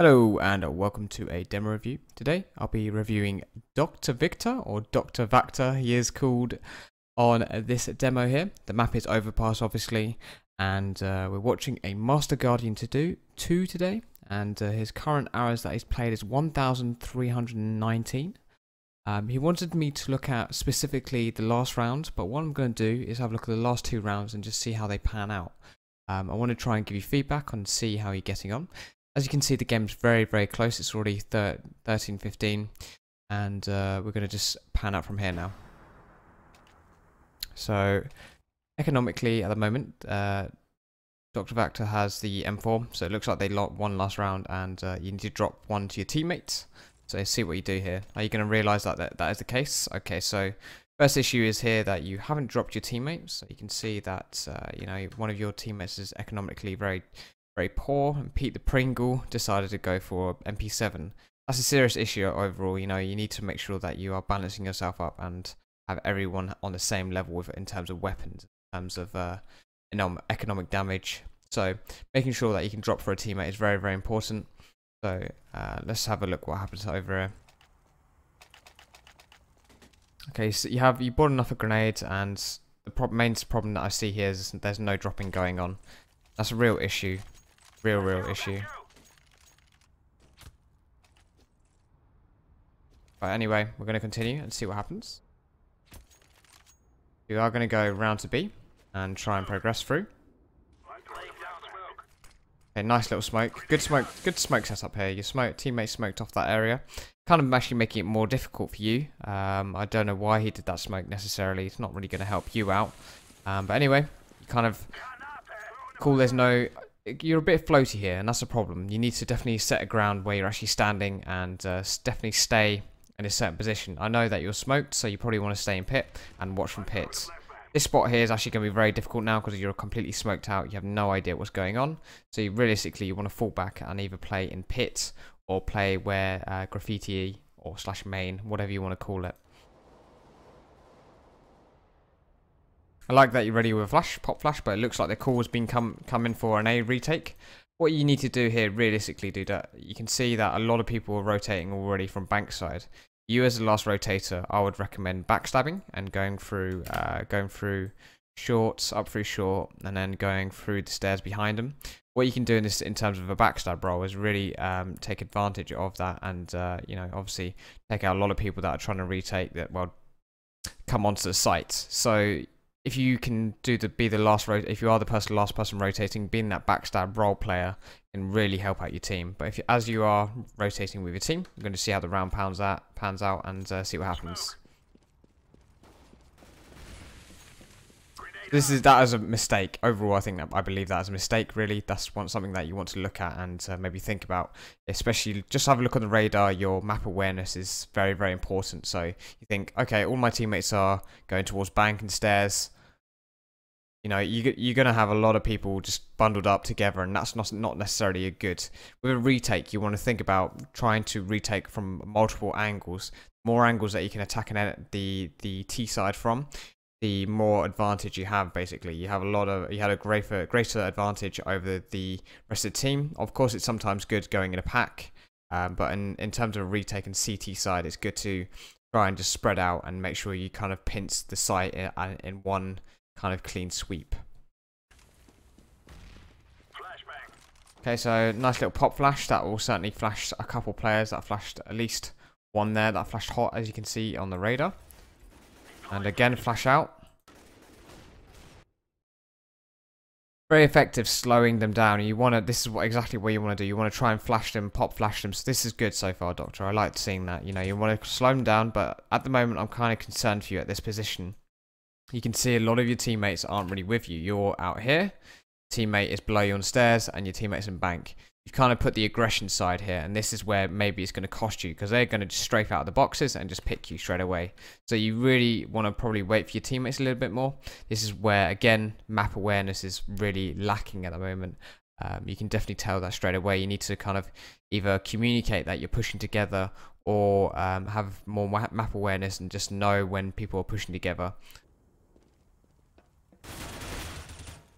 Hello and welcome to a demo review. Today I'll be reviewing Dr. Victor, or Dr. Vactor he is called, on this demo here. The map is Overpass obviously, and we're watching a Master Guardian to do 2 today, and his current hours that he's played is 1,319. He wanted me to look at specifically the last round, but what I'm going to do is have a look at the last 2 rounds and just see how they pan out. I want to try and give you feedback on see how you're getting on. As you can see, the game's very close. It's already 13-15, and we're going to just pan out from here now. So, economically at the moment, Dr. Vactor has the M4, so it looks like they won last round, and you need to drop 1 to your teammates. So see what you do here. Are you going to realise that is the case? Okay, so first issue is here that you haven't dropped your teammates. So you can see that you know, one of your teammates is economically very poor, and Pete the Pringle decided to go for MP7. That's a serious issue overall. You know, you need to make sure that you are balancing yourself up and have everyone on the same level in terms of weapons, in terms of economic damage. So making sure that you can drop for a teammate is very important. So let's have a look what happens over here. Okay, so you bought enough of grenades, and the main problem that I see here is there's no dropping going on. That's a real issue. Real issue. But anyway, we're going to continue and see what happens. We are going to go round to B and try and progress through. Okay, nice little smoke. Good smoke setup here. Your teammate smoked off that area. Kind of actually making it more difficult for you. I don't know why he did that smoke necessarily. It's not really going to help you out. But anyway, kind of cool. There's no... You're a bit floaty here, and that's a problem. You need to definitely set a ground where you're actually standing, and definitely stay in a certain position. I know that you're smoked, so you probably want to stay in pit and watch from pits. This spot here is actually going to be very difficult now because you're completely smoked out. You have no idea what's going on. So realistically, you want to fall back and either play in pit or play where graffiti or /main, whatever you want to call it. I like that you're ready with a pop flash, but it looks like the call has been coming for an A retake. What you need to do here, realistically, you can see that a lot of people are rotating already from bank side. You as the last rotator, I would recommend backstabbing and going through shorts, up through short, and then going through the stairs behind them. What you can do in terms of a backstab role is really take advantage of that, and you know, obviously take out a lot of people that are trying to retake that come onto the site. So if you can be the last if you are the last person rotating, being that backstab role player can really help out your team. But as you are rotating with your team, you're going to see how the round pans out and see what happens. That is a mistake overall. I believe that is a mistake. Really, that's something that you want to look at and maybe think about. Especially, just have a look on the radar. Your map awareness is very important. So you think, okay, all my teammates are going towards bank and stairs. You know, you're going to have a lot of people just bundled up together, and that's not necessarily a good. With a retake, you want to think about trying to retake from multiple angles. More angles that you can attack the T side from, the more advantage you have. Basically, you had a greater advantage over the rest of the team. Of course, it's sometimes good going in a pack, but in terms of a retake and CT side, it's good to try and just spread out and make sure you kind of pinch the site in one kind of clean sweep. Okay, so nice little pop flash. That will certainly flash a couple players. That flashed at least one there. That flashed hot, as you can see on the radar. And again, flash out. Very effective slowing them down. This is exactly what you want to do. You want to try and flash them, pop flash them. So this is good so far, Doctor. I like seeing that. You know, you want to slow them down, but at the moment, I'm kind of concerned for you at this position. You can see a lot of your teammates aren't really with you. You're out here, teammate is below you on stairs, and your teammate's in bank. You've kind of put the aggression side here, and this is where maybe it's going to cost you, because they're going to just strafe out of the boxes and just pick you straight away. So you really want to probably wait for your teammates a little bit more. This is where, again, map awareness is really lacking at the moment. You can definitely tell that straight away. You need to kind of either communicate that you're pushing together, or have more map awareness and just know when people are pushing together.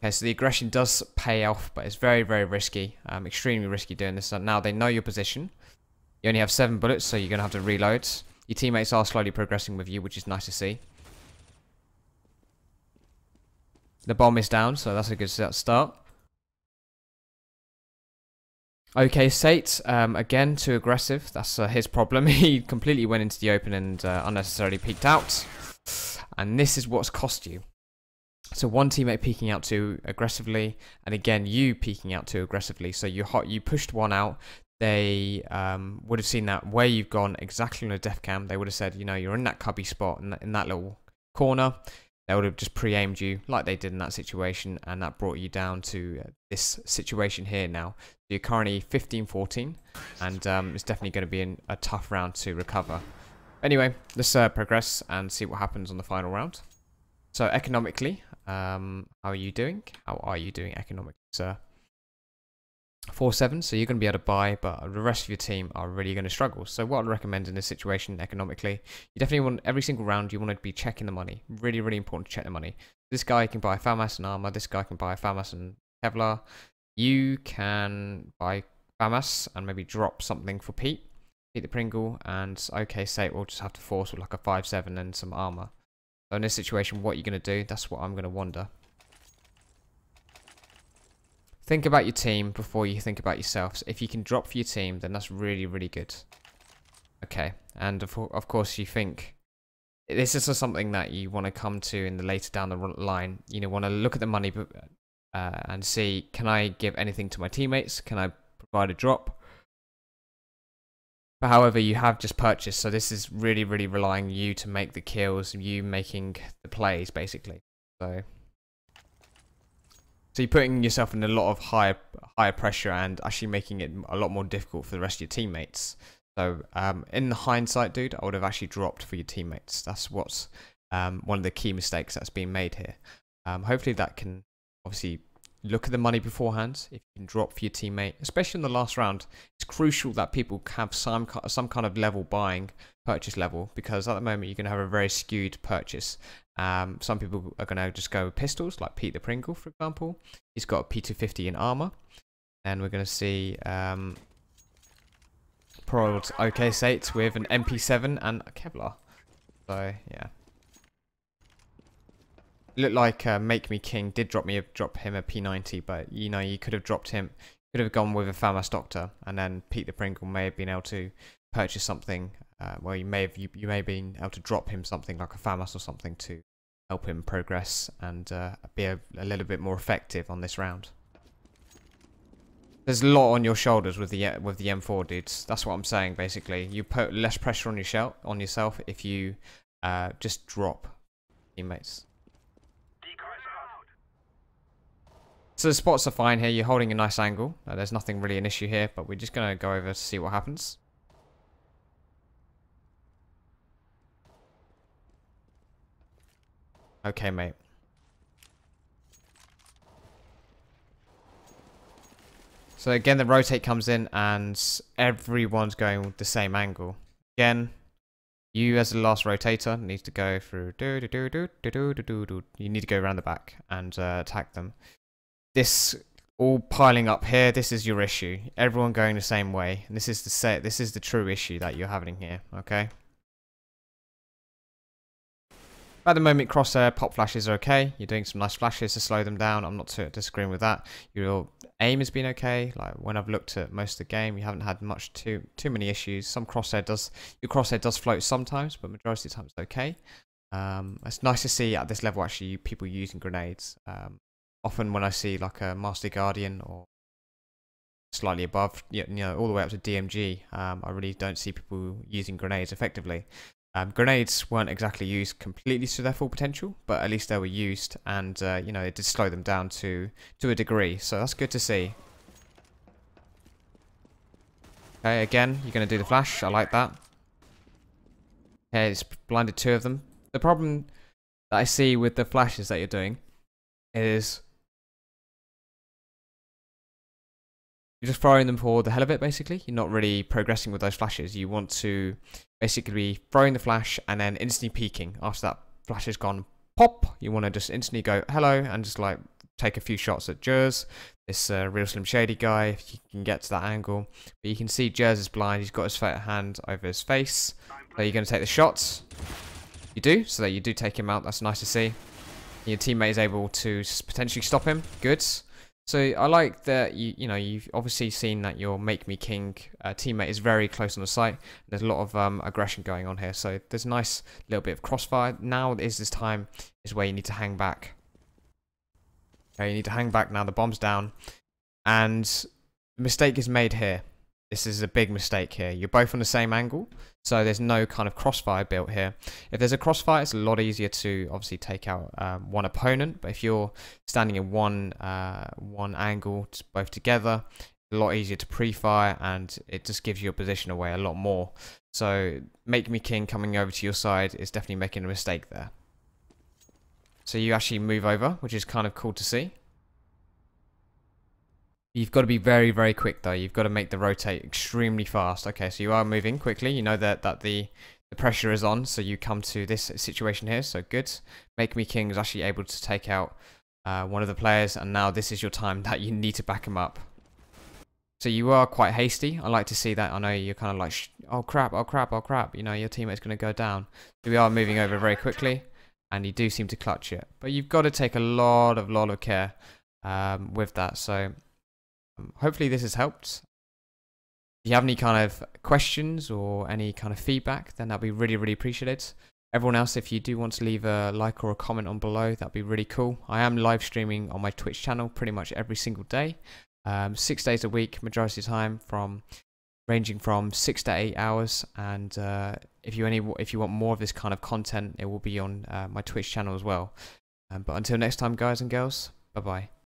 Okay, so the aggression does pay off, but it's very, very risky. Extremely risky doing this. So now they know your position. You only have 7 bullets, so you're going to have to reload. Your teammates are slowly progressing with you, which is nice to see. The bomb is down, so that's a good start. Okay, Sate, again, too aggressive. That's his problem. He completely went into the open and unnecessarily peeked out. And this is what's cost you. So one teammate peeking out too aggressively, and again, you peeking out too aggressively. So you pushed one out. They would have seen that where you've gone exactly on a def cam. They would have said, you know, you're in that cubby spot in that little corner. They would have just pre-aimed you like they did in that situation, and that brought you down to this situation here now. You're currently 15-14, and it's definitely going to be a tough round to recover. Anyway, let's progress and see what happens on the final round. So economically, how are you doing? How are you doing economically, sir? 4-7, so you're going to be able to buy, but the rest of your team are really going to struggle. So what I'd recommend in this situation economically, you definitely want, every single round, you want to be checking the money. Really, really important to check the money. This guy can buy FAMAS and armor. This guy can buy FAMAS and Kevlar. You can buy FAMAS and maybe drop something for Pete the Pringle, and okay, Sate will just have to force with like a 5-7 and some armor. So in this situation, what you're going to do, that's what I'm going to wonder. Think about your team before you think about yourself. So if you can drop for your team, then that's really, really good. Okay, and of course you think this is something that you want to come to in the later down the line. You know, want to look at the money and see, can I give anything to my teammates? Can I provide a drop? But however, you have just purchased, so this is really, really relying on you to make the kills, you making the plays, basically. So you're putting yourself in a lot of higher pressure and actually making it a lot more difficult for the rest of your teammates. So in hindsight, dude, I would have actually dropped for your teammates. That's what's one of the key mistakes that's been made here. Hopefully that can obviously look at the money beforehand. If you can drop for your teammate, especially in the last round, it's crucial that people have some kind of level buying, purchase level, because at the moment you're going to have a very skewed purchase. Some people are going to just go with pistols, like Pete the Pringle, for example. He's got a P250 in armor. And we're going to see Prod OK Sate with an MP7 and a Kevlar. So, yeah. Looked like Make Me King did drop him a P90, but you know, you could have dropped him, could have gone with a FAMAS Doctor, and then Pete the Pringle may have been able to purchase something. Well, you may have been able to drop him something like a FAMAS or something to help him progress and be a little bit more effective on this round. There's a lot on your shoulders with the M4, dudes. That's what I'm saying. Basically, you put less pressure on yourself if you just drop teammates. So the spots are fine here. You're holding a nice angle. There's nothing really an issue here, but we're just going to go over to see what happens. Okay, mate. So again, the rotate comes in and everyone's going with the same angle. Again, you as the last rotator need to go through. You need to go around the back and attack them. This all piling up here, this is your issue. Everyone going the same way. And this is the true issue that you're having here, okay? At the moment, crosshair pop flashes are okay. You're doing some nice flashes to slow them down. I'm not disagreeing with that. Your aim has been okay. Like when I've looked at most of the game, you haven't had too many issues. Your crosshair does float sometimes, but majority of the time it's okay. It's nice to see at this level actually people using grenades. Often when I see like a Master Guardian or slightly above, you know, all the way up to DMG, I really don't see people using grenades effectively. Grenades weren't exactly used completely to their full potential, but at least they were used, and you know, it did slow them down to a degree. So that's good to see. Okay, again, you're going to do the flash. I like that. Okay, it's blinded 2 of them. The problem that I see with the flashes that you're doing is you're just throwing them for the hell of it, basically. You're not really progressing with those flashes. You want to basically be throwing the flash and then instantly peeking. After that flash has gone pop, you want to just instantly go hello and just like take a few shots at Jers, this Real Slim Shady guy, if you can get to that angle. But you can see Jers is blind, he's got his hand over his face. So you're going to take the shots. You do, so that you do take him out, that's nice to see. Your teammate is able to potentially stop him, good. So I like that you've obviously seen that your Make Me King teammate is very close on the site. There's a lot of aggression going on here, so there's a nice little bit of crossfire. Now is this time is where you need to hang back. Okay, you need to hang back now. The bomb's down, and the mistake is made here. This is a big mistake here. You're both on the same angle, so there's no kind of crossfire built here. If there's a crossfire, it's a lot easier to obviously take out one opponent. But if you're standing in one angle, both together, a lot easier to pre-fire, and it just gives your position away a lot more. So Make Me King coming over to your side is definitely making a mistake there. So you actually move over, which is kind of cool to see. You've got to be very, very quick though. You've got to make the rotate extremely fast. Okay, so you are moving quickly. You know that the pressure is on, so you come to this situation here. So good. Make Me King is actually able to take out one of the players, and now this is your time that you need to back him up. So you are quite hasty. I like to see that. I know you're kind of like, oh crap, oh crap, oh crap. You know, your teammate's going to go down. So we are moving over very quickly, and you do seem to clutch it. But you've got to take a lot of care with that. So hopefully this has helped. If you have any kind of questions or any kind of feedback, then that'd be really, really appreciated. Everyone else, if you do want to leave a like or a comment on below, that'd be really cool. I am live streaming on my Twitch channel pretty much every single day. 6 days a week, majority of the time, ranging from 6 to 8 hours. And if you want more of this kind of content, it will be on my Twitch channel as well. But until next time, guys and girls, bye bye.